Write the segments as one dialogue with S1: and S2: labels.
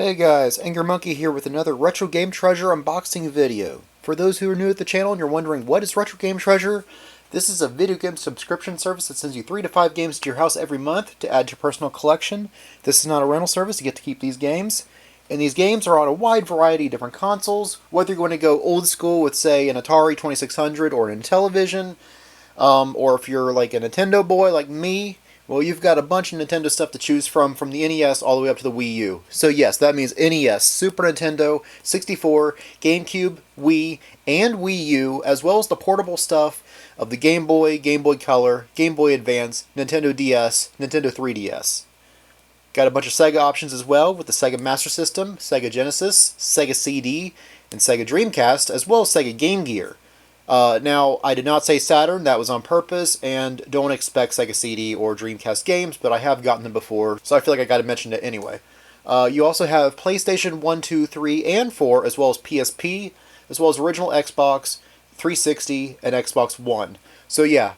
S1: Hey guys, AngryMonkey here with another RetroGameTreasure unboxing video. For those who are new at the channel and you're wondering what is RetroGameTreasure, this is a video game subscription service that sends you 3 to 5 games to your house every month to add to your personal collection. This is not a rental service, you get to keep these games. And these games are on a wide variety of different consoles, whether you're going to go old school with say an Atari 2600 or an Intellivision, or if you're like a Nintendo boy like me, well, you've got a bunch of Nintendo stuff to choose from the NES all the way up to the Wii U. So yes, that means NES, Super Nintendo, 64, GameCube, Wii, and Wii U, as well as the portable stuff of the Game Boy, Game Boy Color, Game Boy Advance, Nintendo DS, Nintendo 3DS. Got a bunch of Sega options as well with the Sega Master System, Sega Genesis, Sega CD, and Sega Dreamcast, as well as Sega Game Gear. Now, I did not say Saturn, that was on purpose, and don't expect Sega CD or Dreamcast games, but I have gotten them before, so I feel like I gotta mention it anyway. You also have PlayStation 1, 2, 3, and 4, as well as PSP, as well as original Xbox, 360, and Xbox One. So yeah,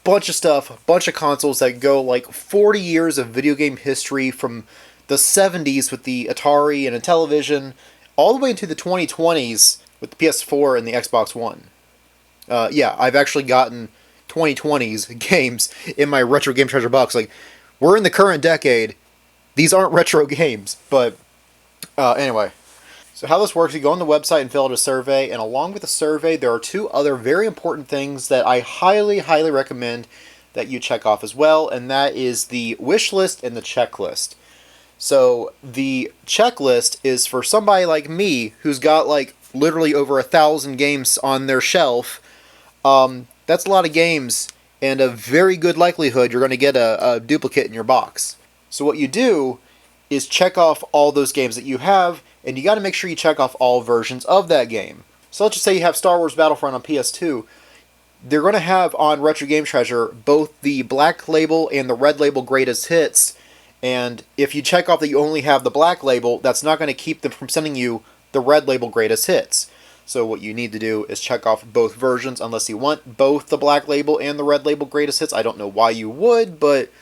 S1: bunch of stuff, bunch of consoles that go like 40 years of video game history from the 70s with the Atari and Intellivision, all the way into the 2020s with the PS4 and the Xbox One. Yeah, I've actually gotten 2020's games in my Retro Game Treasure box. Like, we're in the current decade. These aren't retro games, but anyway. So how this works, you go on the website and fill out a survey, and along with the survey, there are 2 other very important things that I highly, highly recommend that you check off as well, and that is the wish list and the checklist. So the checklist is for somebody like me who's got like literally over 1,000 games on their shelf. That's a lot of games, and a very good likelihood you're going to get a duplicate in your box. So what you do is check off all those games that you have, and you got to make sure you check off all versions of that game. So let's just say you have Star Wars Battlefront on PS2. They're going to have on Retro Game Treasure both the black label and the red label greatest hits, and if you check off that you only have the black label, that's not going to keep them from sending you the red label greatest hits. So what you need to do is check off both versions unless you want both the black label and the red label greatest hits. I don't know why you would, but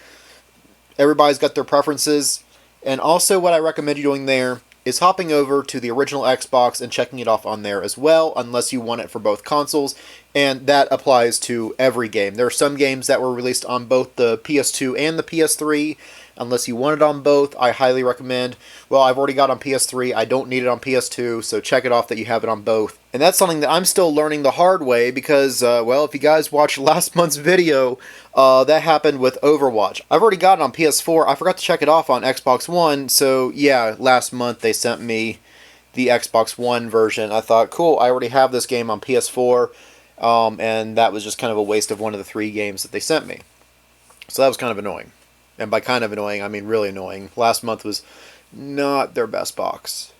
S1: everybody's got their preferences. And also what I recommend you doing there is hopping over to the original Xbox and checking it off on there as well, unless you want it for both consoles, and that applies to every game. There are some games that were released on both the PS2 and the PS3. Unless you want it on both, I highly recommend. Well, I've already got it on PS3, I don't need it on PS2, so check it off that you have it on both. And that's something that I'm still learning the hard way because, well, if you guys watched last month's video, that happened with Overwatch. I've already got it on PS4, I forgot to check it off on Xbox One, so yeah, last month they sent me the Xbox One version. I thought, cool, I already have this game on PS4, and that was just kind of a waste of one of the 3 games that they sent me. So that was kind of annoying. And by kind of annoying, I mean really annoying. Last month was not their best box.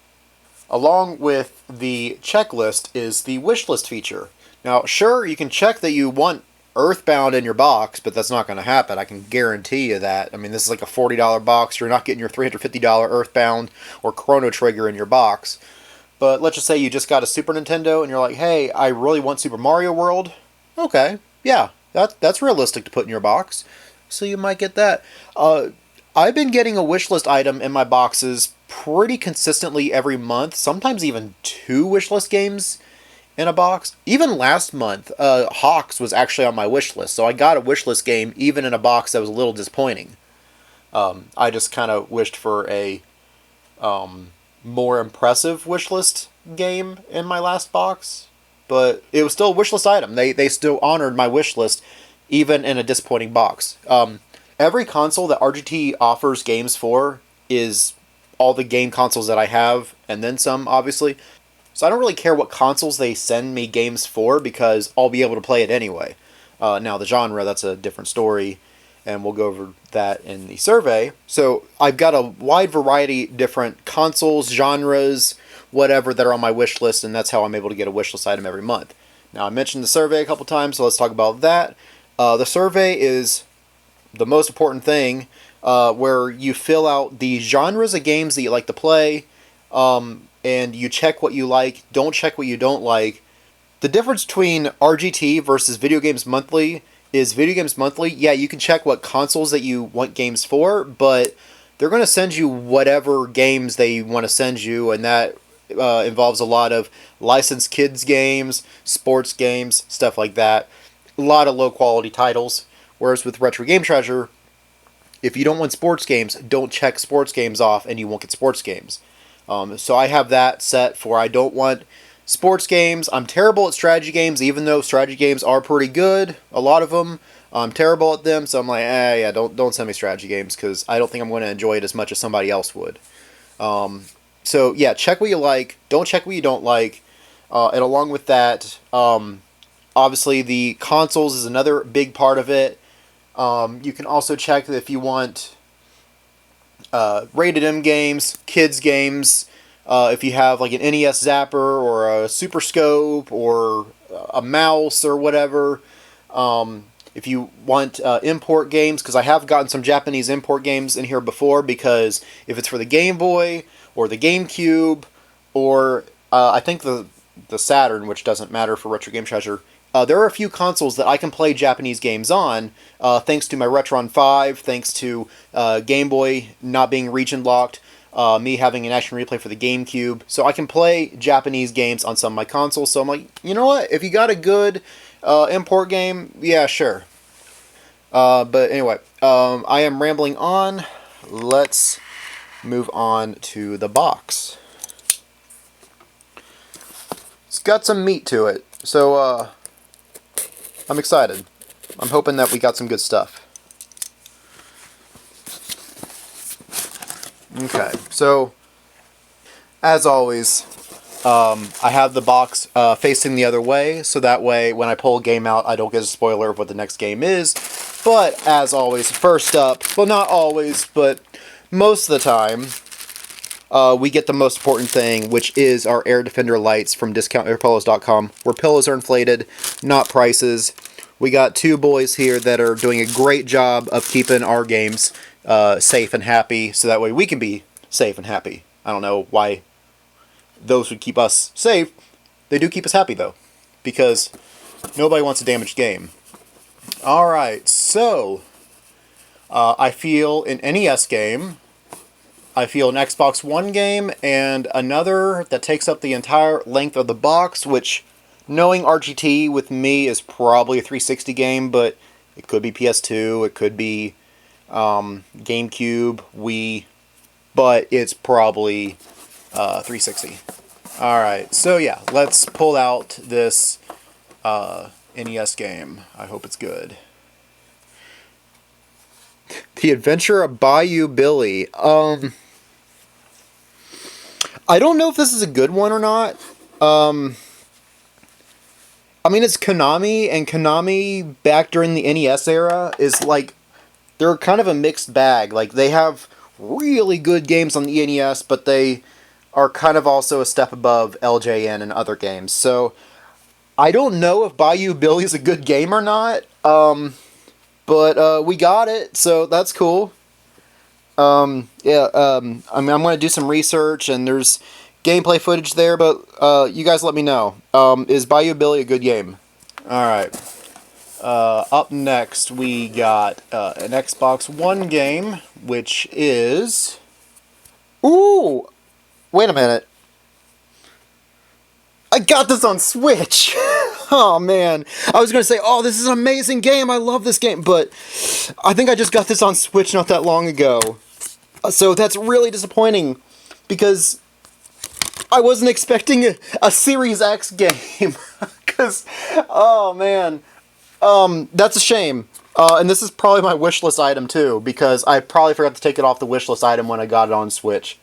S1: Along with the checklist is the wishlist feature. Now, sure, you can check that you want Earthbound in your box, but that's not going to happen. I can guarantee you that. I mean, this is like a $40 box. You're not getting your $350 Earthbound or Chrono Trigger in your box. But let's just say you just got a Super Nintendo and you're like, hey, I really want Super Mario World. Okay, yeah, that's realistic to put in your box. So you might get that. I've been getting a wishlist item in my boxes pretty consistently every month, sometimes even 2 wishlist games in a box. Even last month, Hawks was actually on my wishlist, so I got a wishlist game even in a box that was a little disappointing. I just kind of wished for a more impressive wishlist game in my last box, but it was still a wishlist item. They still honored my wishlist even in a disappointing box. Every console that RGT offers games for is all the game consoles that I have, and then some, obviously. So I don't really care what consoles they send me games for, because I'll be able to play it anyway. Now, the genre, that's a different story, and we'll go over that in the survey. So I've got a wide variety of different consoles, genres, whatever, that are on my wish list, and that's how I'm able to get a wish list item every month. Now, I mentioned the survey a couple times, so let's talk about that. The survey is the most important thing, where you fill out the genres of games that you like to play, and you check what you like, don't check what you don't like. The difference between RGT versus Video Games Monthly is Video Games Monthly, yeah, you can check what consoles that you want games for, but they're going to send you whatever games they want to send you, and that involves a lot of licensed kids games, sports games, stuff like that. A lot of low quality titles. Whereas with Retro Game Treasure, if you don't want sports games, don't check sports games off and you won't get sports games. So I have that set for I don't want sports games. I'm terrible at strategy games, even though strategy games are pretty good. A lot of them. I'm terrible at them, so I'm like, yeah, don't send me strategy games because I don't think I'm going to enjoy it as much as somebody else would. So yeah, check what you like. Don't check what you don't like. And along with that, obviously the consoles is another big part of it. You can also check if you want rated M games, kids games. If you have like an NES Zapper or a Super Scope or a mouse or whatever. If you want import games, because I have gotten some Japanese import games in here before, because if it's for the Game Boy or the GameCube or I think the Saturn, which doesn't matter for Retro Game Treasure, there are a few consoles that I can play Japanese games on, thanks to my Retron 5, thanks to Game Boy not being region locked, me having an action replay for the GameCube, so I can play Japanese games on some of my consoles. So I'm like, you know what? If you got a good import game, yeah, sure. But anyway, I am rambling on. Let's move on to the box. It's got some meat to it, so I'm excited. I'm hoping that we got some good stuff. Okay, so as always, I have the box facing the other way, so that way when I pull a game out, I don't get a spoiler of what the next game is. But as always, first up, well, not always, but most of the time, we get the most important thing, which is our Air Defender lights from DiscountAirPillows.com, where pillows are inflated, not prices. We got two boys here that are doing a great job of keeping our games safe and happy, so that way we can be safe and happy. I don't know why those would keep us safe. They do keep us happy, though, because nobody wants a damaged game. Alright, so I feel an NES game, I feel an Xbox One game, and another that takes up the entire length of the box, which, knowing RGT with me, is probably a 360 game, but it could be PS2, it could be GameCube, Wii, but it's probably 360. Alright, so yeah, let's pull out this NES game. I hope it's good. The Adventure of Bayou Billy. I don't know if this is a good one or not. I mean, it's Konami, and Konami back during the NES era is like, they're kind of a mixed bag. Like, they have really good games on the NES, but they are kind of also a step above LJN and other games. So, I don't know if Bayou Billy is a good game or not, but we got it, so that's cool. Yeah, I mean, I'm going to do some research, and there's gameplay footage there, but you guys let me know. Is Bayou Billy a good game? Alright. Up next, we got an Xbox One game, which is... Ooh! Wait a minute. I got this on Switch! Oh, man. I was going to say, oh, this is an amazing game, I love this game, but I think I just got this on Switch not that long ago. So that's really disappointing, because I wasn't expecting a Series X game. Because, oh, man. That's a shame. And this is probably my wishlist item, too, because I probably forgot to take it off the wishlist item when I got it on Switch.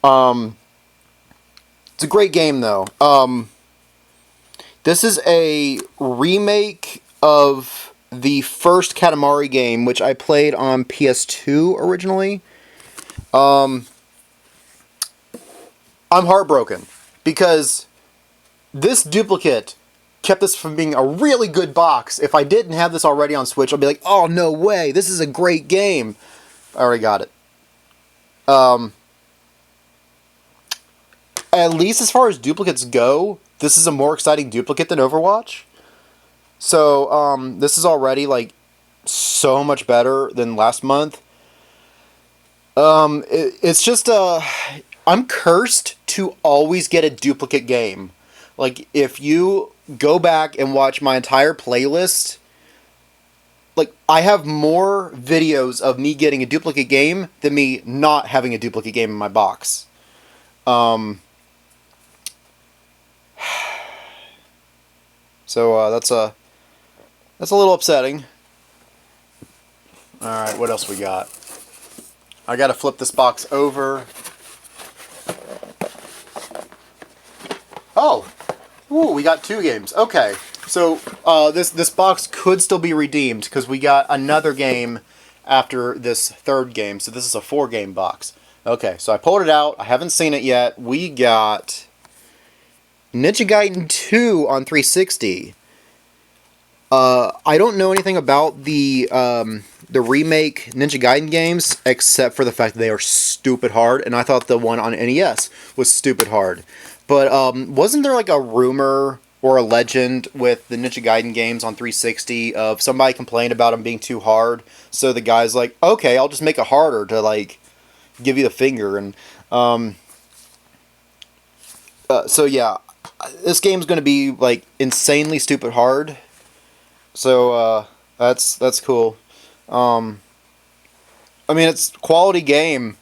S1: It's a great game, though. This is a remake of the first Katamari game, which I played on PS2 originally. I'm heartbroken, because this duplicate kept this from being a really good box. If I didn't have this already on Switch, I'd be like, oh, no way, this is a great game. I already got it. At least as far as duplicates go, this is a more exciting duplicate than Overwatch. So, this is already, like, so much better than last month. It's just I'm cursed to always get a duplicate game. Like if you go back and watch my entire playlist, like I have more videos of me getting a duplicate game than me not having a duplicate game in my box. So that's a little upsetting. All right, what else we got? I gotta flip this box over. Oh, ooh, we got 2 games. Okay, so this box could still be redeemed because we got another game after this 3rd game. So this is a 4-game box. Okay, so I pulled it out. I haven't seen it yet. We got Ninja Gaiden 2 on 360. I don't know anything about the remake Ninja Gaiden games except for the fact that they are stupid hard, and I thought the one on NES was stupid hard. But wasn't there like a rumor or a legend with the Ninja Gaiden games on 360 of somebody complained about them being too hard, so the guy's like, okay, I'll just make it harder to like give you the finger, and so yeah, this game's gonna be like insanely stupid hard. So that's cool. I mean, it's a quality game.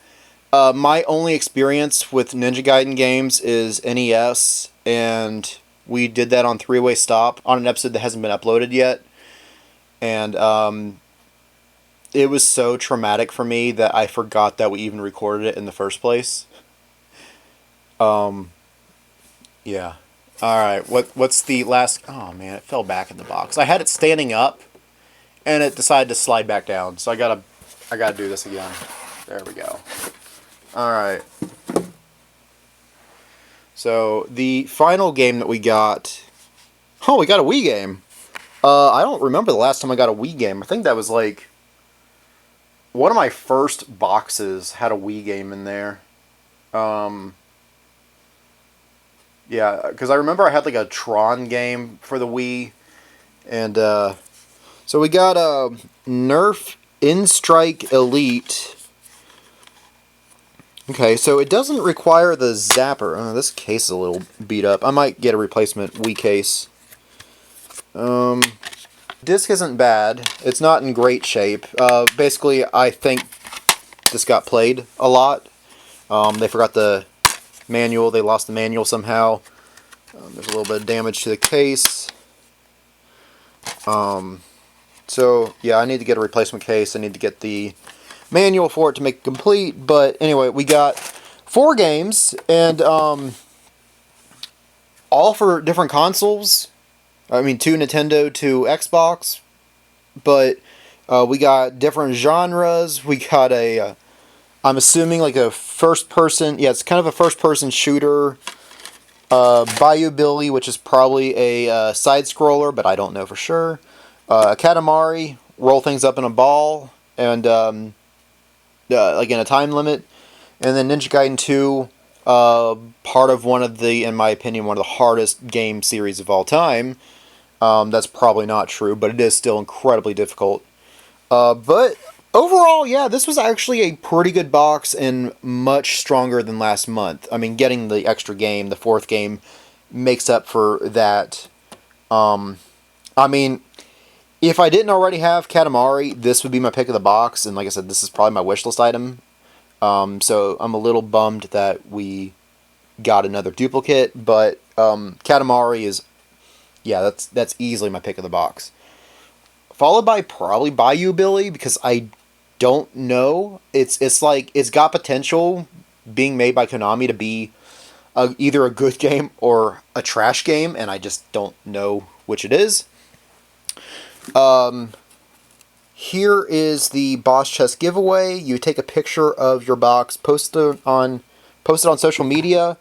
S1: My only experience with Ninja Gaiden games is NES, and we did that on 3-Way Stop on an episode that hasn't been uploaded yet. And it was so traumatic for me that I forgot that we even recorded it in the first place. Yeah. Alright, what's the last... Oh man, it fell back in the box. I had it standing up, and it decided to slide back down. So I gotta do this again. There we go. Alright. So, the final game that we got... Oh, we got a Wii game! I don't remember the last time I got a Wii game. I think that was like... One of my first boxes had a Wii game in there. Yeah, because I remember I had like a Tron game for the Wii, and so we got a Nerf In-Strike Elite. Okay, so it doesn't require the zapper. Oh, this case is a little beat up. I might get a replacement Wii case. Disc isn't bad. It's not in great shape. Basically, I think this got played a lot. They forgot the manual. They lost the manual somehow. There's a little bit of damage to the case. So yeah, I need to get a replacement case. I need to get the manual for it to make it complete. But anyway, we got 4 games, and all for different consoles. I mean, 2 Nintendo, 2 Xbox. But we got different genres. We got a I'm assuming like a first-person... Yeah, it's kind of a first-person shooter. Bayou Billy, which is probably a side-scroller, but I don't know for sure. Katamari, roll things up in a ball, and like in a time limit. And then Ninja Gaiden 2, part of one of the, in my opinion, one of the hardest game series of all time. That's probably not true, but it is still incredibly difficult. But overall, yeah, this was actually a pretty good box and much stronger than last month. I mean, getting the extra game, the 4th game, makes up for that. I mean, if I didn't already have Katamari, this would be my pick of the box. And like I said, this is probably my wishlist item. So I'm a little bummed that we got another duplicate. But Katamari is, yeah, that's easily my pick of the box. Followed by probably Bayou Billy, because I don't know. It's like it's got potential being made by Konami to be either a good game or a trash game, and I just don't know which it is. Here is the boss chest giveaway. You take a picture of your box, post it on social media,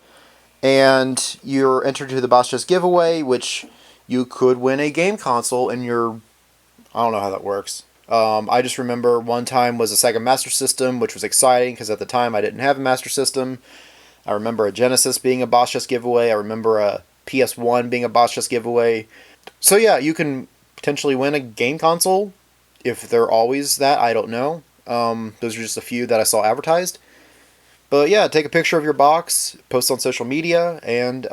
S1: and you're entered to the boss chest giveaway, which you could win a game console in your... I don't know how that works. I just remember one time was a Sega Master System, which was exciting because at the time I didn't have a Master System. I remember a Genesis being a boss chest giveaway. I remember a PS1 being a boss chest giveaway. So yeah, you can potentially win a game console if they're always that. I don't know. Those are just a few that I saw advertised. But yeah, take a picture of your box, post on social media, and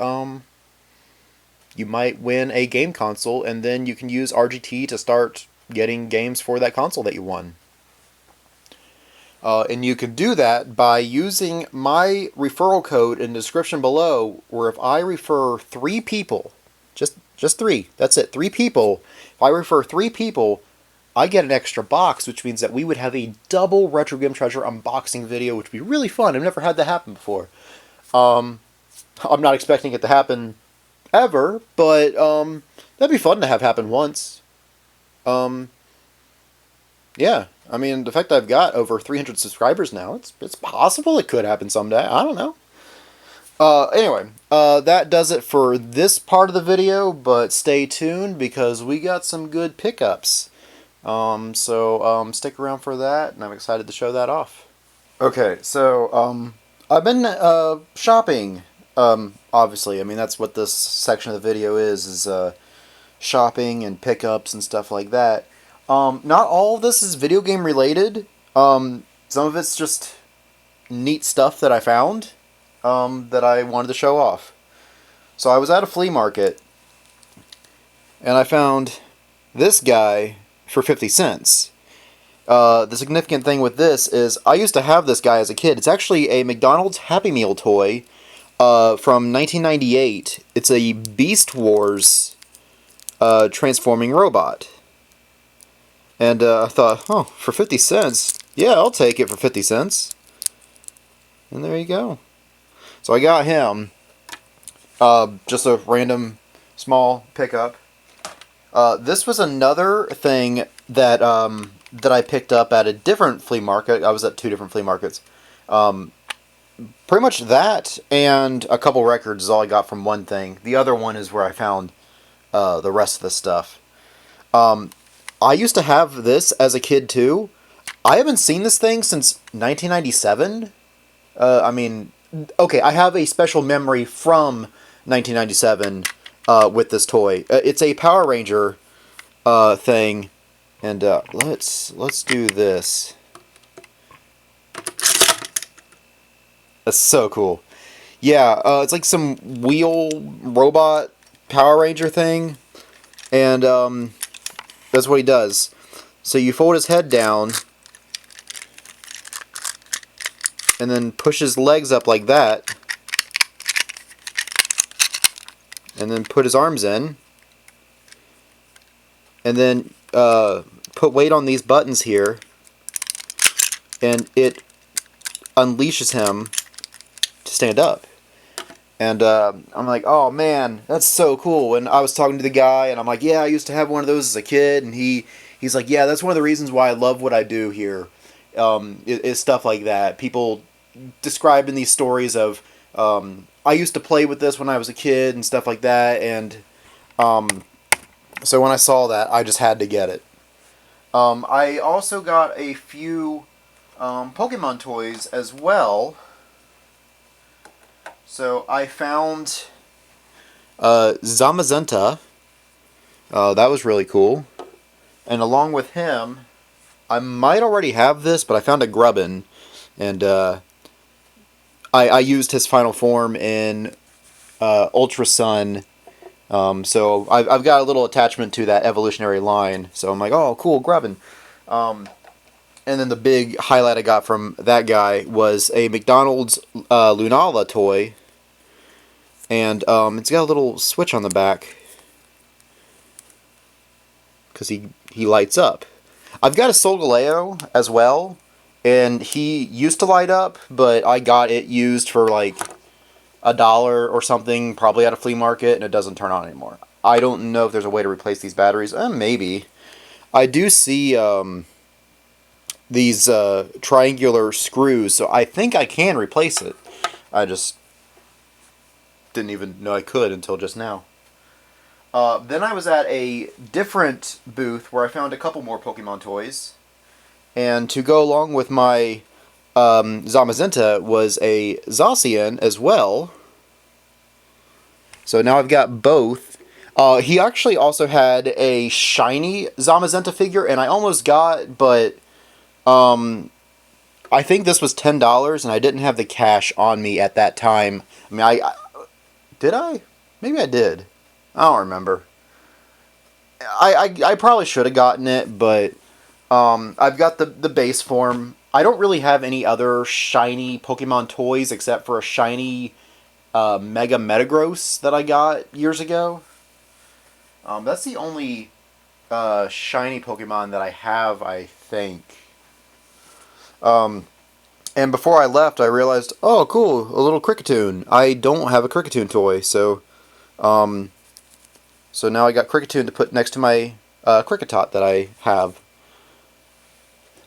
S1: you might win a game console, and then you can use RGT to start getting games for that console that you won. And you can do that by using my referral code in the description below, where if I refer 3 people, just 3, that's it, 3 people, if I refer 3 people, I get an extra box, which means that we would have a double Retro Game Treasure unboxing video, which would be really fun. I've never had that happen before. I'm not expecting it to happen ever, but that'd be fun to have happen once. Yeah, I mean, the fact that I've got over 300 subscribers now, it's possible it could happen someday. I don't know. Anyway, that does it for this part of the video, but stay tuned because we got some good pickups. So stick around for that, and I'm excited to show that off. Okay, so I've been shopping. Obviously, I mean that's what this section of the video is shopping and pickups and stuff like that. Not all of this is video game related. Some of it's just neat stuff that I found that I wanted to show off. So I was at a flea market and I found this guy for 50 cents. The significant thing with this is I used to have this guy as a kid. It's actually a McDonald's Happy Meal toy from 1998. It's a Beast Wars transforming robot. And I thought, oh, for 50 cents? Yeah, I'll take it for 50 cents. And there you go. So I got him. Just a random small pickup. This was another thing that that I picked up at a different flea market. I was at 2 different flea markets. Pretty much that and a couple records is all I got from one thing. The other one is where I found the rest of the stuff. I used to have this as a kid too. I haven't seen this thing since 1997. I mean, okay, I have a special memory from 1997 with this toy. It's a Power Ranger thing, and let's do this. That's so cool. Yeah, it's like some wheel robot Power Ranger thing, and that's what he does. So you fold his head down, and then push his legs up like that, and then put his arms in, and then put weight on these buttons here, and it unleashes him to stand up. And I'm like, oh man, that's so cool. And I was talking to the guy, and I'm like, yeah, I used to have one of those as a kid. And he's like, yeah, that's one of the reasons why I love what I do here. Is stuff like that. People describing these stories of, I used to play with this when I was a kid and stuff like that. And so when I saw that, I just had to get it. I also got a few Pokemon toys as well. So I found Zamazenta. That was really cool. And along with him, I might already have this, but I found a Grubbin. And I used his final form in Ultra Sun. So I've got a little attachment to that evolutionary line. So I'm like, oh, cool, Grubbin. And then the big highlight I got from that guy was a McDonald's Lunala toy. And it's got a little switch on the back because he lights up. I've got a Solgaleo as well, and he used to light up, but I got it used for like $1 or something, probably at a flea market, and it doesn't turn on anymore. I don't know if there's a way to replace these batteries. Maybe. I do see these triangular screws, so I think I can replace it. I just didn't even know I could until just now. Then I was at a different booth where I found a couple more Pokemon toys. And to go along with my Zamazenta was a Zacian as well. So now I've got both. He actually also had a shiny Zamazenta figure, and I almost got, but I think this was $10, and I didn't have the cash on me at that time. I mean, did I? Maybe I did. I don't remember. I probably should have gotten it, but I've got the base form. I don't really have any other shiny Pokemon toys except for a shiny Mega Metagross that I got years ago. That's the only shiny Pokemon that I have, I think. And before I left, I realized, oh, cool, a little Cricketune. I don't have a Cricketune toy, so now I got Cricketune to put next to my Cricketot that I have.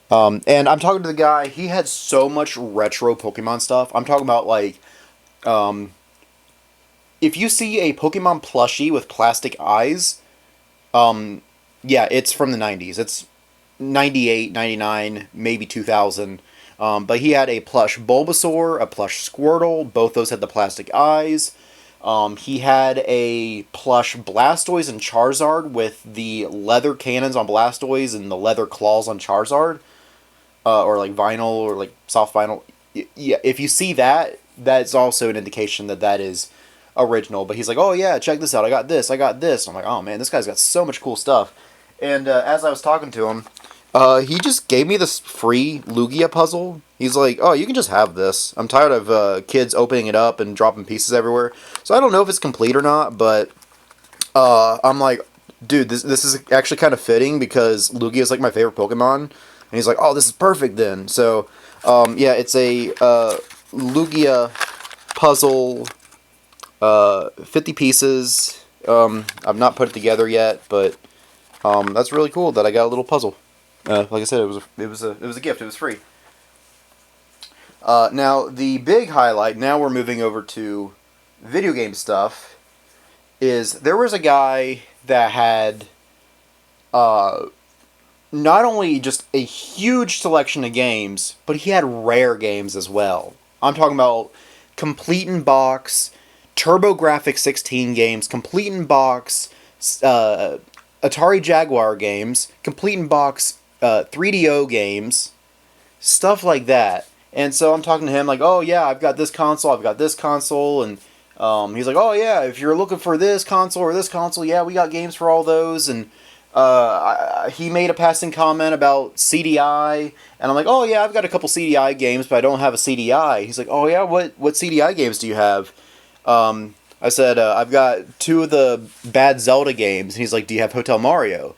S1: And I'm talking to the guy. He had so much retro Pokemon stuff. I'm talking about like, if you see a Pokemon plushie with plastic eyes, yeah, it's from the 90s. It's 98, 99, maybe 2000. But he had a plush Bulbasaur, a plush Squirtle. Both those had the plastic eyes. He had a plush Blastoise and Charizard with the leather cannons on Blastoise and the leather claws on Charizard. Or like vinyl or like soft vinyl. Yeah, if you see that, that's also an indication that that is original. But he's like, oh yeah, check this out. I got this. I got this. I'm like, oh man, this guy's got so much cool stuff. And as I was talking to him, he just gave me this free Lugia puzzle. He's like, oh, you can just have this. I'm tired of kids opening it up and dropping pieces everywhere. So I don't know if it's complete or not, but I'm like, dude, this is actually kind of fitting because Lugia is like my favorite Pokemon. And he's like, oh, this is perfect then. So, yeah, it's a Lugia puzzle, 50 pieces. I've not put it together yet, but that's really cool that I got a little puzzle. Like I said, it was a gift. It was free. Now the big highlight. Now we're moving over to video game stuff. Is there was a guy that had not only just a huge selection of games, but he had rare games as well. I'm talking about complete in box, TurboGrafx 16 games, complete in box, Atari Jaguar games, complete in box 3DO games, stuff like that. And so I'm talking to him like, oh yeah, I've got this console, and he's like, oh yeah, if you're looking for this console or this console, yeah, we got games for all those. And he made a passing comment about CDI, and I'm like, oh yeah, I've got a couple CDI games, but I don't have a CDI. He's like, oh yeah, what CDI games do you have? I said, I've got 2 of the bad Zelda games, and he's like, do you have Hotel Mario?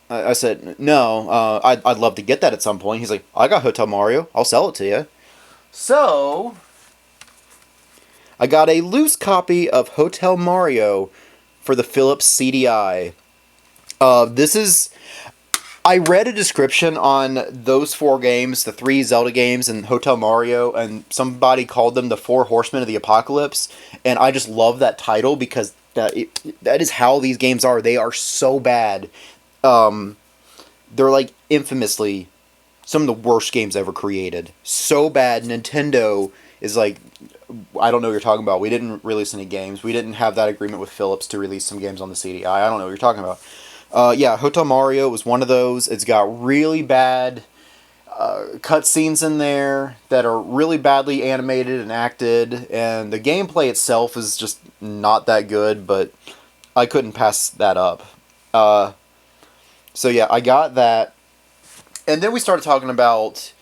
S1: I said, no, I'd love to get that at some point. He's like, I got Hotel Mario, I'll sell it to you. So, I got a loose copy of Hotel Mario for the Philips CDI. I read a description on those 4 games, the 3 Zelda games and Hotel Mario, and somebody called them the 4 Horsemen of the Apocalypse, and I just love that title because that is how these games are. They are so bad. They're like infamously some of the worst games ever created. So bad, Nintendo is like, I don't know what you're talking about. We didn't release any games. We didn't have that agreement with Philips to release some games on the CDI. I don't know what you're talking about. Yeah, Hotel Mario was one of those. It's got really bad cutscenes in there that are really badly animated and acted, and the gameplay itself is just not that good, but I couldn't pass that up. So yeah, I got that. And then we started talking about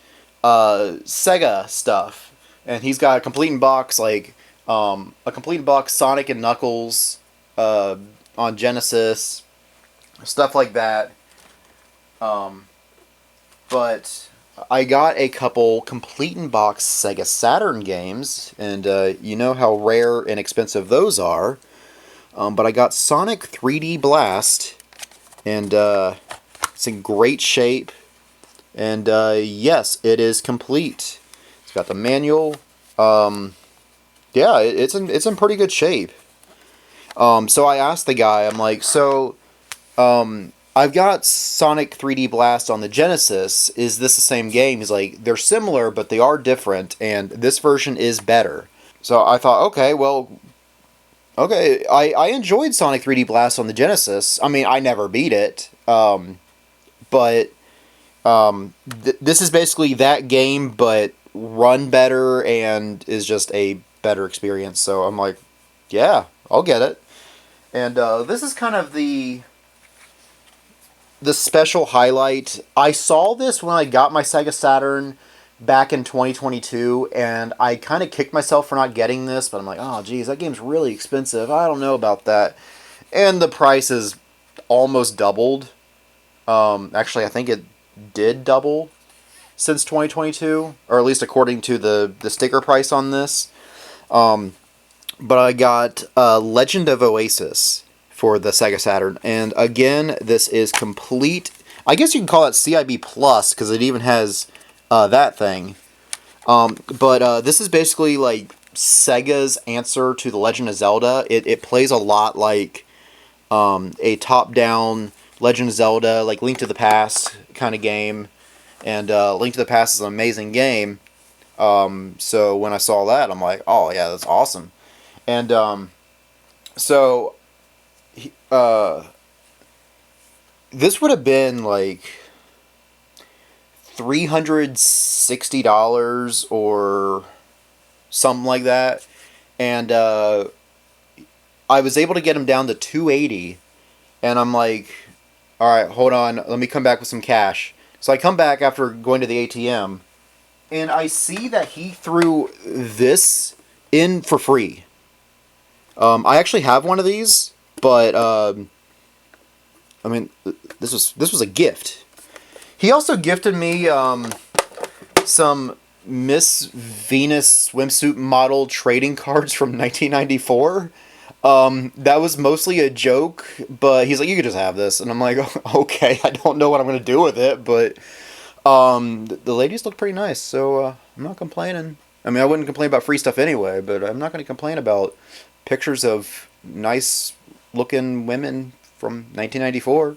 S1: Sega stuff. And he's got a complete in box, like, a complete in box Sonic and Knuckles on Genesis, stuff like that. But I got a couple complete in box Sega Saturn games, and you know how rare and expensive those are. But I got Sonic 3D Blast, and it's in great shape. And yes, it is complete. It's got the manual. Yeah, it's in pretty good shape. So I asked the guy, I'm like, so I've got Sonic 3D Blast on the Genesis. Is this the same game? He's like, they're similar, but they are different, and this version is better. So I thought, okay, well, okay, I enjoyed Sonic 3D Blast on the Genesis. I mean, I never beat it, but This is basically that game, but run better and is just a better experience. So I'm like, yeah, I'll get it. And this is kind of the special highlight. I saw this when I got my Sega Saturn back in 2022, and I kind of kicked myself for not getting this, but I'm like, oh, geez, that game's really expensive. I don't know about that. And the price is almost doubled. Actually, I think it did double since 2022, or at least according to the sticker price on this. But I got Legend of Oasis for the Sega Saturn, and again, this is complete. I guess you can call it CIB Plus because it even has that thing. But this is basically like Sega's answer to The Legend of Zelda. It plays a lot like a top-down Legend of Zelda, like Link to the Past kind of game. And Link to the Past is an amazing game. So when I saw that, I'm like, oh yeah, that's awesome. And so this would have been like $360 or something like that. And I was able to get him down to $280. And I'm like, all right, hold on, let me come back with some cash. So I come back after going to the ATM, and I see that he threw this in for free. I actually have one of these, but I mean, this was a gift. He also gifted me some Miss Venus swimsuit model trading cards from 1994. That was mostly a joke, but he's like, you could just have this. And I'm like, okay, I don't know what I'm going to do with it, but the ladies look pretty nice, so I'm not complaining. I mean, I wouldn't complain about free stuff anyway, but I'm not going to complain about pictures of nice looking women from 1994.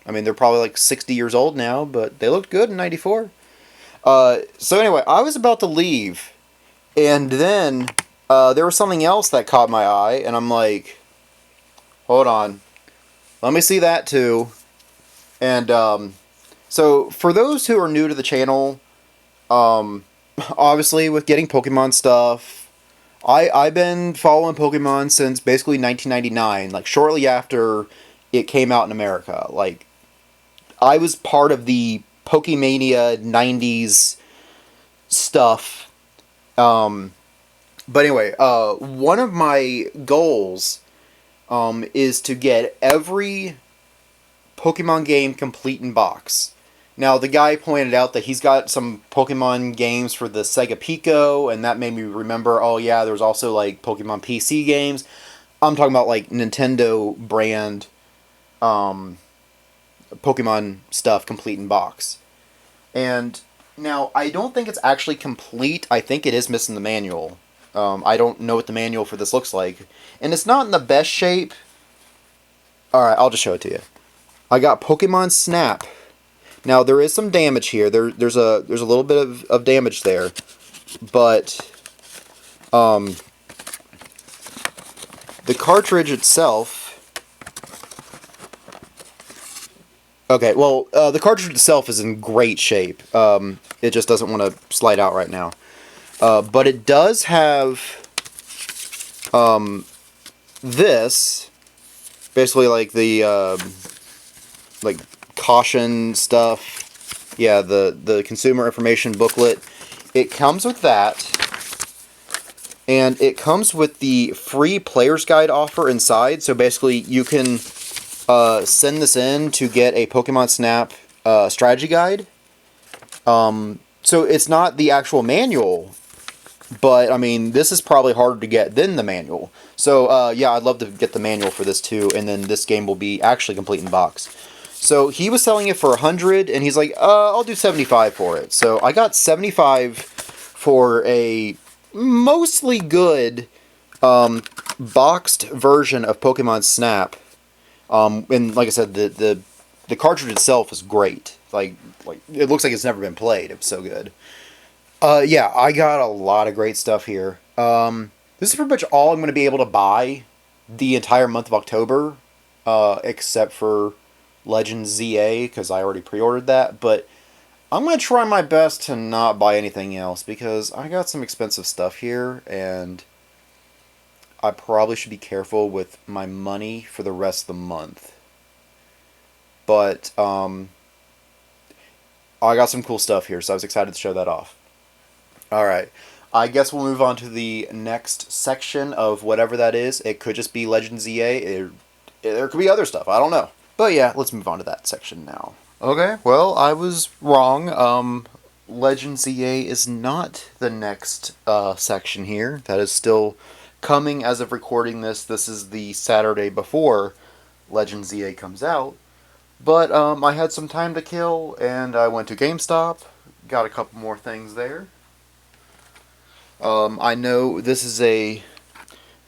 S1: I mean, they're probably like 60 years old now, but they looked good in 94. So anyway, I was about to leave, and then there was something else that caught my eye, and I'm like, hold on, let me see that too. And so for those who are new to the channel, obviously with getting Pokemon stuff, I've been following Pokemon since basically 1999, like shortly after it came out in America. Like, I was part of the Pokemania 90s stuff. But anyway, one of my goals is to get every Pokemon game complete in box. Now, the guy pointed out that he's got some Pokemon games for the Sega Pico, and that made me remember, oh yeah, there's also like Pokemon PC games. I'm talking about like Nintendo brand Pokemon stuff complete in box. And now, I don't think it's actually complete. I think it is missing the manual. I don't know what the manual for this looks like. And it's not in the best shape. Alright, I'll just show it to you. I got Pokemon Snap. Now, there is some damage here. There's a little bit of damage there. But the cartridge itself... Okay, well, the cartridge itself is in great shape. It just doesn't want to slide out right now. But it does have this, basically like the like caution stuff. Yeah, the consumer information booklet. It comes with that, and it comes with the free player's guide offer inside. So basically, you can send this in to get a Pokemon Snap strategy guide. So it's not the actual manual, but I mean, this is probably harder to get than the manual. So yeah, I'd love to get the manual for this too, and then this game will be actually complete in box. So he was selling it for $100, and he's like, I'll do $75 for it. So I got $75 for a mostly good boxed version of Pokemon Snap. And like I said, the cartridge itself is great. Like it looks like it's never been played. It's so good. Yeah, I got a lot of great stuff here. This is pretty much all I'm going to be able to buy the entire month of October, except for, Legend ZA because I already pre-ordered that, but I'm going to try my best to not buy anything else because I got some expensive stuff here and I probably should be careful with my money for the rest of the month. But I got some cool stuff here, so I was excited to show that off. Alright, I guess we'll move on to the next section of whatever that is. It could just be Legend ZA, there could be other stuff, I don't know. But yeah, let's move on to that section now. Okay, well, I was wrong. Legend ZA is not the next section here. That is still coming as of recording this. This is the Saturday before Legend ZA comes out. But I had some time to kill, and I went to GameStop, got a couple more things there. I know this is a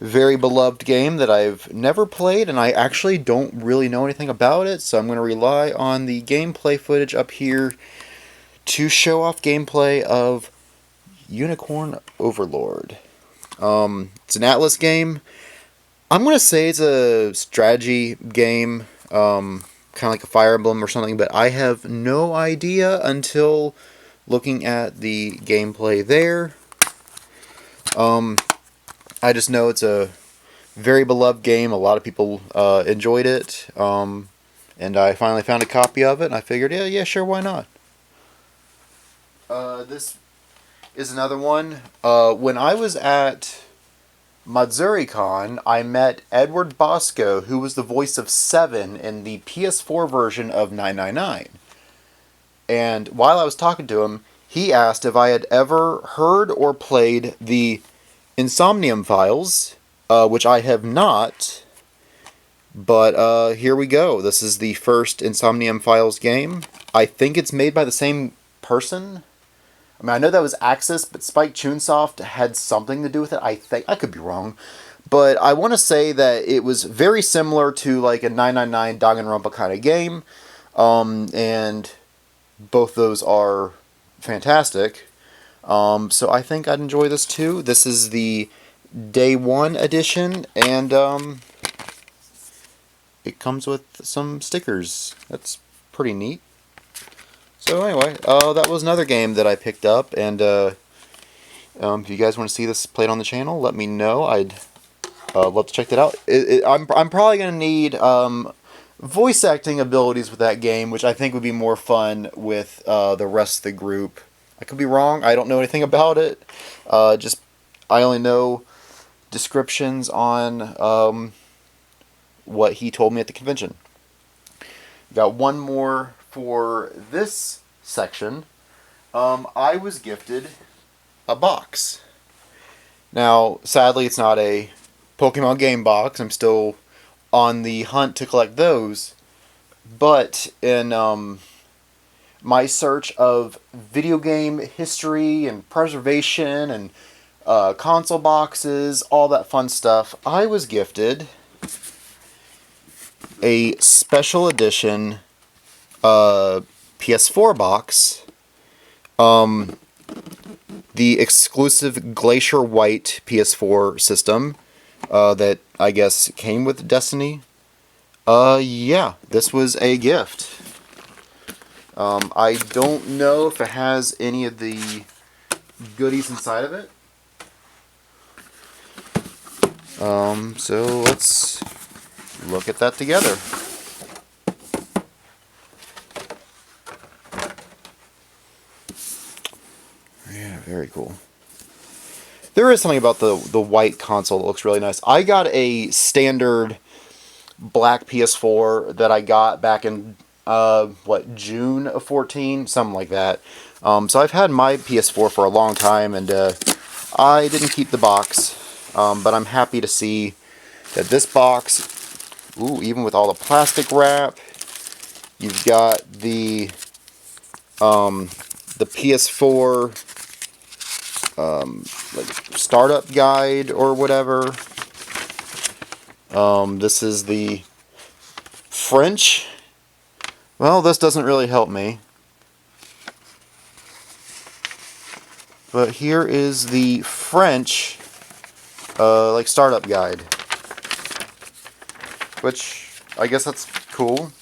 S1: very beloved game that I've never played, and I actually don't really know anything about it, so I'm going to rely on the gameplay footage up here to show off gameplay of Unicorn Overlord. It's an Atlas game. I'm going to say it's a strategy game, kind of like a Fire Emblem or something, but I have no idea until looking at the gameplay there. I just know it's a very beloved game. A lot of people enjoyed it, and I finally found a copy of it, and I figured, yeah, sure, why not? This is another one. When I was at MatsuriCon, I met Edward Bosco, who was the voice of Seven in the PS4 version of 999. And while I was talking to him, he asked if I had ever heard or played the Insomnium Files, which I have not. But here we go. This is the first Insomnium Files game. I think it's made by the same person. I mean, I know that was Axis, but Spike Chunsoft had something to do with it. I think I could be wrong, but I want to say that it was very similar to like a 999 Danganronpa kind of game, and both those are fantastic. So I think I'd enjoy this too. This is the Day 1 edition, and it comes with some stickers. That's pretty neat. So anyway, that was another game that I picked up, and if you guys want to see this played on the channel, let me know. I'd love to check that out. I'm probably going to need voice acting abilities with that game, which I think would be more fun with the rest of the group. I could be wrong. I don't know anything about it. I only know descriptions on what he told me at the convention. Got one more for this section. I was gifted a box. Now, sadly, it's not a Pokemon game box. I'm still on the hunt to collect those. But in my search of video game history and preservation and console boxes, all that fun stuff, I was gifted a special edition PS4 box, the exclusive Glacier White PS4 system that I guess came with Destiny. Yeah, this was a gift. I don't know if it has any of the goodies inside of it. So let's look at that together. Yeah, very cool. There is something about the white console that looks really nice. I got a standard black PS4 that I got back in June of 14, something like that. So I've had my PS4 for a long time, and I didn't keep the box, but I'm happy to see that this box, ooh, even with all the plastic wrap, you've got the PS4 like startup guide or whatever. This is the French. Well, this doesn't really help me. But here is the French like startup guide, which I guess that's cool.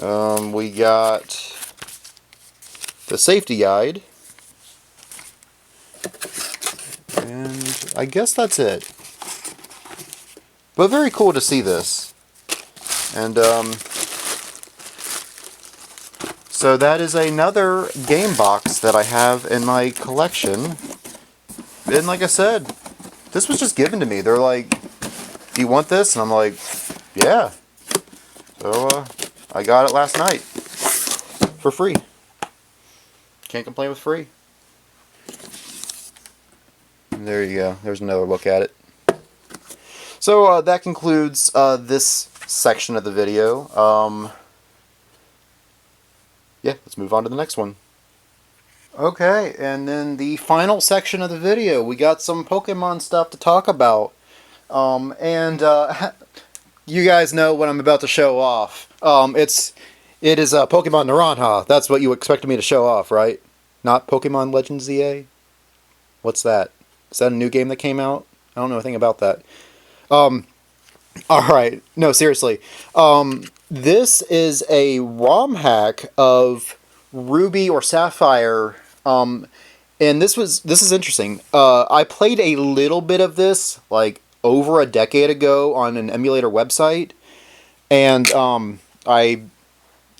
S1: We got the safety guide, and I guess that's it. But very cool to see this. And so that is another game box that I have in my collection. And like I said, this was just given to me. They're like, do you want this? And I'm like, yeah. So I got it last night for free. Can't complain with free. And there you go. There's another look at it. So that concludes this section of the video. Yeah, let's move on to the next one. Okay, and then the final section of the video, we got some Pokemon stuff to talk about. You guys know what I'm about to show off. It is Pokemon Naranja. That's what you expected me to show off, right? Not Pokemon Legends ZA? What's that? Is that a new game that came out? I don't know anything about that. Alright, no, seriously. This is a ROM hack of Ruby or Sapphire, and this is interesting. I played a little bit of this, like, over a decade ago on an emulator website, and I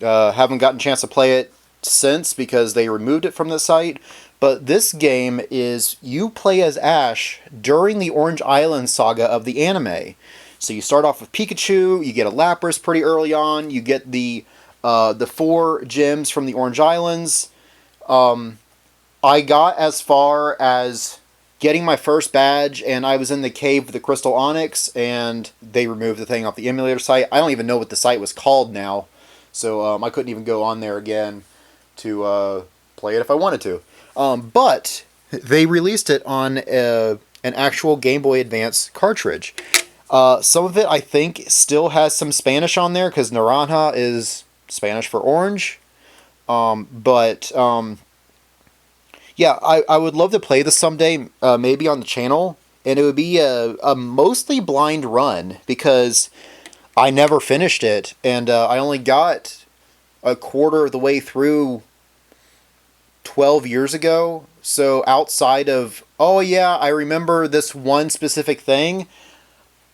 S1: haven't gotten a chance to play it since because they removed it from the site. But this game is, you play as Ash during the Orange Island saga of the anime. So you start off with Pikachu, you get a Lapras pretty early on, you get the 4 gems from the Orange Islands. I got as far as getting my first badge, and I was in the cave with the Crystal Onyx, and they removed the thing off the emulator site. I don't even know what the site was called now, so I couldn't even go on there again to play it if I wanted to. But they released it on an actual Game Boy Advance cartridge. Some of it, I think, still has some Spanish on there, because Naranja is Spanish for orange. Yeah, I would love to play this someday, maybe on the channel. And it would be a mostly blind run, because I never finished it. And I only got a quarter of the way through 12 years ago. So outside of, oh yeah, I remember this one specific thing,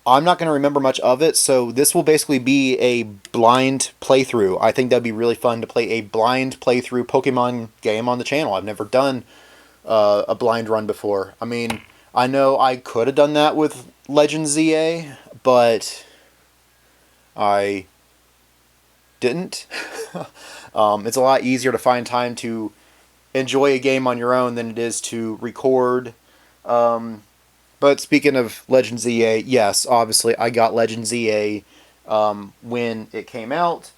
S1: I'm not going to remember much of it, so this will basically be a blind playthrough. I think that'd be really fun to play a blind playthrough Pokemon game on the channel. I've never done a blind run before. I mean, I know I could have done that with Legends ZA, but I didn't. It's a lot easier to find time to enjoy a game on your own than it is to record. But speaking of Legends ZA, yes, obviously I got Legends ZA when it came out.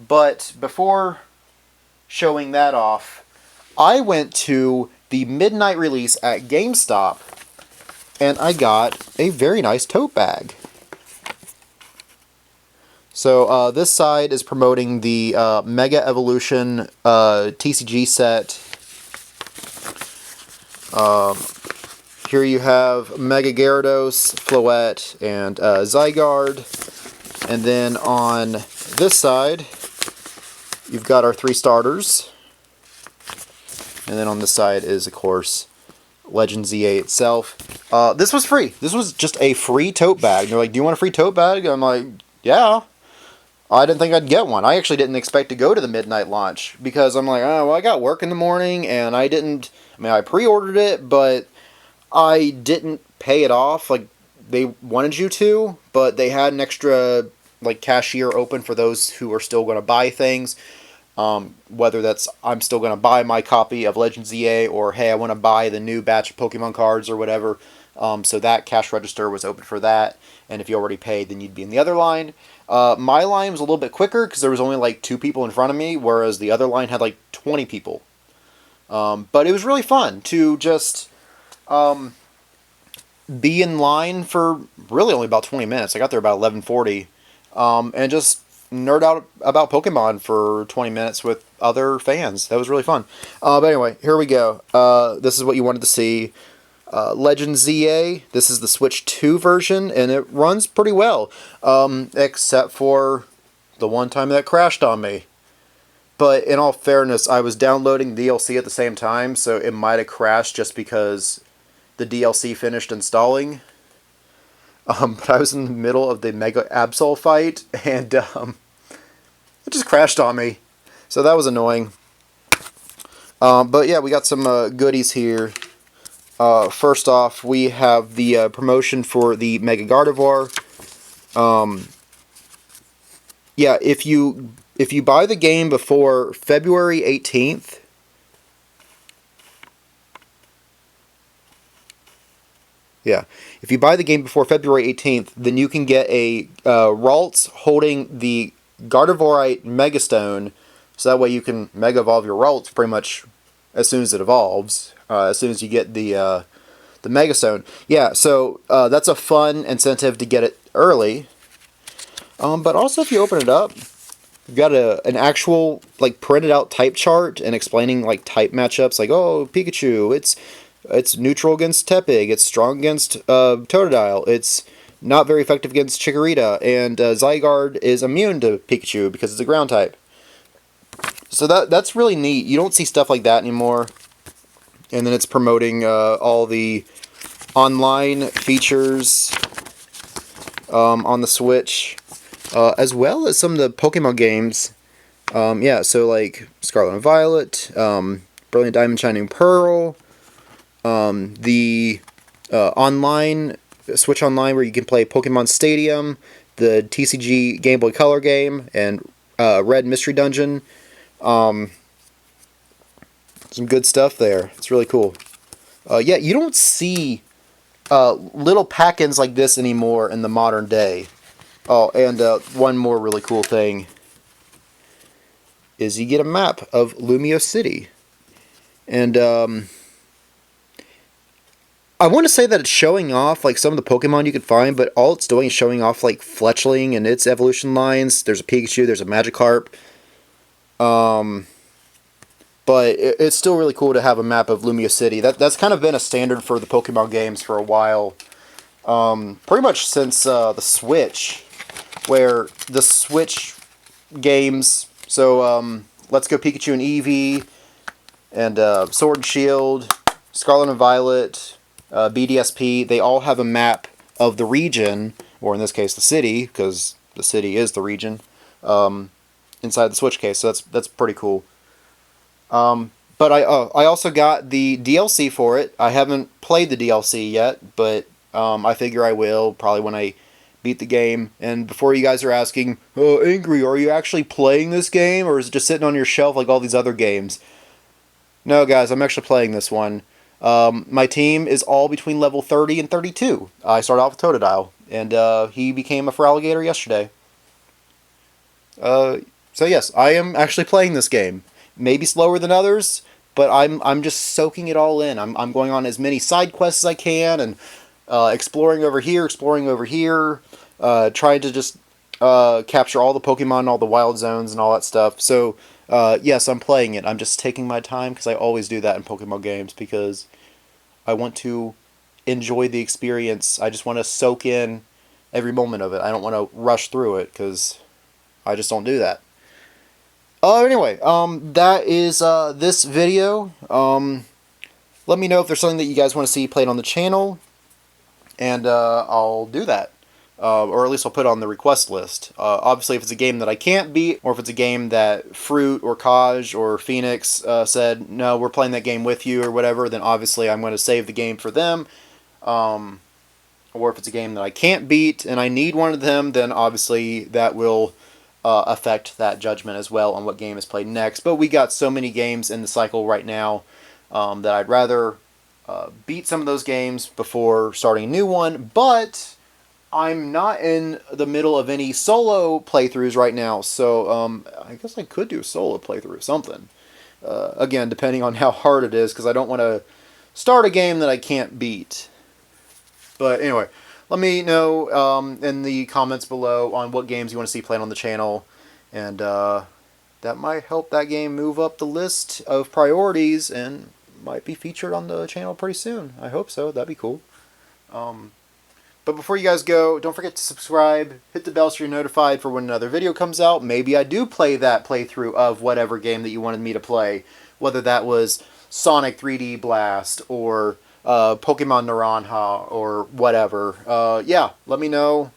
S1: But before showing that off, I went to the midnight release at GameStop, and I got a very nice tote bag. So this side is promoting the Mega Evolution TCG set. Here you have Mega Gyarados, Floette, and Zygarde. And then on this side, you've got our 3 starters. And then on this side is, of course, Legend ZA itself. This was free. This was just a free tote bag. They're like, do you want a free tote bag? I'm like, yeah. I didn't think I'd get one. I actually didn't expect to go to the midnight launch, because I'm like, oh, well, I got work in the morning, and I pre-ordered it, but I didn't pay it off like they wanted you to, but they had an extra like cashier open for those who are still going to buy things. Whether that's I'm still going to buy my copy of Legends ZA, or hey, I want to buy the new batch of Pokemon cards or whatever. So that cash register was open for that, and if you already paid, then you'd be in the other line. My line was a little bit quicker because there was only like 2 people in front of me, whereas the other line had like 20 people. But it was really fun to just be in line for really only about 20 minutes. I got there about 11:40, and just nerd out about Pokemon for 20 minutes with other fans. That was really fun. But anyway, here we go. This is what you wanted to see. Legends ZA. This is the Switch 2 version, and it runs pretty well, except for the one time that crashed on me. But in all fairness, I was downloading DLC at the same time, so it might have crashed just because the DLC finished installing. But I was in the middle of the Mega Absol fight, and it just crashed on me. So that was annoying. But yeah, we got some goodies here. First off, we have the promotion for the Mega Gardevoir. Yeah, if you buy the game before February 18th, yeah, if you buy the game before February 18th, then you can get a Ralts holding the Gardevoirite Megastone, so that way you can Mega Evolve your Ralts pretty much as soon as it evolves, as soon as you get the Megastone. Yeah, so that's a fun incentive to get it early. But also, if you open it up, you've got an actual like printed out type chart and explaining like type matchups. Like, oh, Pikachu, it's neutral against Tepig. It's strong against Totodile. It's not very effective against Chikorita. And Zygarde is immune to Pikachu because it's a ground type. So that's really neat. You don't see stuff like that anymore. And then it's promoting all the online features on the Switch. As well as some of the Pokemon games. Yeah, so like Scarlet and Violet, Brilliant Diamond, Shining Pearl, the online, Switch Online where you can play Pokemon Stadium, the TCG Game Boy Color game, and Red Mystery Dungeon. Some good stuff there. It's really cool. Yeah, you don't see little pack-ins like this anymore in the modern day. Oh, and one more really cool thing is you get a map of Lumio City. And I want to say that it's showing off like some of the Pokemon you can find, but all it's doing is showing off like Fletchling and its evolution lines. There's a Pikachu, there's a Magikarp. But it's still really cool to have a map of Lumio City. That's kind of been a standard for the Pokemon games for a while. Pretty much since the Switch. Where the Switch games, so Let's Go Pikachu and Eevee, and Sword and Shield, Scarlet and Violet, BDSP, they all have a map of the region, or in this case the city, because the city is the region, inside the Switch case, so that's pretty cool. But I also got the DLC for it. I haven't played the DLC yet, but I figure I will, probably when I beat the game. And before you guys are asking, oh, Angry, are you actually playing this game, or is it just sitting on your shelf like all these other games? No, guys, I'm actually playing this one. My team is all between level 30 and 32. I started off with Totodile, and he became a Feraligatr yesterday. So yes, I am actually playing this game. Maybe slower than others, but I'm just soaking it all in. I'm going on as many side quests as I can, and exploring over here, trying to just capture all the Pokemon, all the wild zones, and all that stuff. So, yes, I'm playing it. I'm just taking my time, because I always do that in Pokemon games, because I want to enjoy the experience. I just want to soak in every moment of it. I don't want to rush through it, because I just don't do that. Anyway, that is this video. Let me know if there's something that you guys want to see played on the channel, and I'll do that. Or at least I'll put it on the request list. Obviously, if it's a game that I can't beat, or if it's a game that Fruit or Kaj or Phoenix said, no, we're playing that game with you or whatever, then obviously I'm going to save the game for them. Or if it's a game that I can't beat and I need one of them, then obviously that will affect that judgment as well on what game is played next. But we got so many games in the cycle right now that I'd rather beat some of those games before starting a new one, but I'm not in the middle of any solo playthroughs right now, so I guess I could do a solo playthrough of something. Again, depending on how hard it is, because I don't want to start a game that I can't beat. But anyway, let me know in the comments below on what games you want to see played on the channel, and that might help that game move up the list of priorities and might be featured on the channel pretty soon. I hope so. That'd be cool. But But before you guys go, don't forget to subscribe, hit the bell so you're notified for when another video comes out. Maybe I do play that playthrough of whatever game that you wanted me to play, whether that was Sonic 3D Blast or Pokemon Naranja or whatever. Yeah, let me know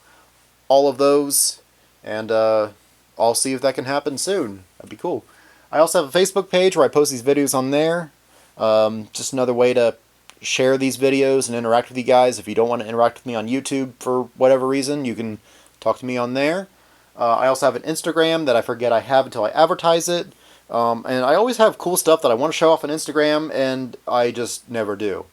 S1: all of those, and I'll see if that can happen soon. That'd be cool. I also have a Facebook page where I post these videos on there. Just another way to share these videos and interact with you guys. If you don't want to interact with me on YouTube for whatever reason, you can talk to me on there. I also have an Instagram that I forget I have until I advertise it. And I always have cool stuff that I want to show off on Instagram, and I just never do.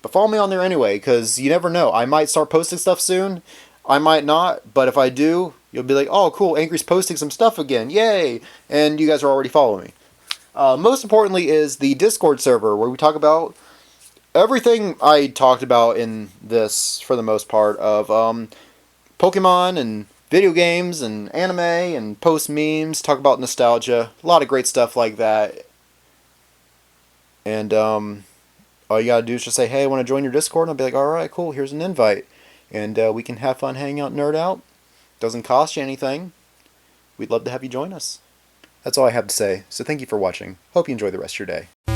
S1: But follow me on there anyway, because you never know. I might start posting stuff soon. I might not, but if I do, you'll be like, oh, cool, Angry's posting some stuff again. Yay! And you guys are already following me. Most importantly is the Discord server, where we talk about everything I talked about in this, for the most part, of Pokemon and video games and anime and post memes, talk about nostalgia, a lot of great stuff like that. And all you gotta do is just say, hey, I want to join your Discord, and I'll be like, alright, cool, here's an invite. And we can have fun, hang out, nerd out. Doesn't cost you anything. We'd love to have you join us. That's all I have to say, so thank you for watching. Hope you enjoy the rest of your day.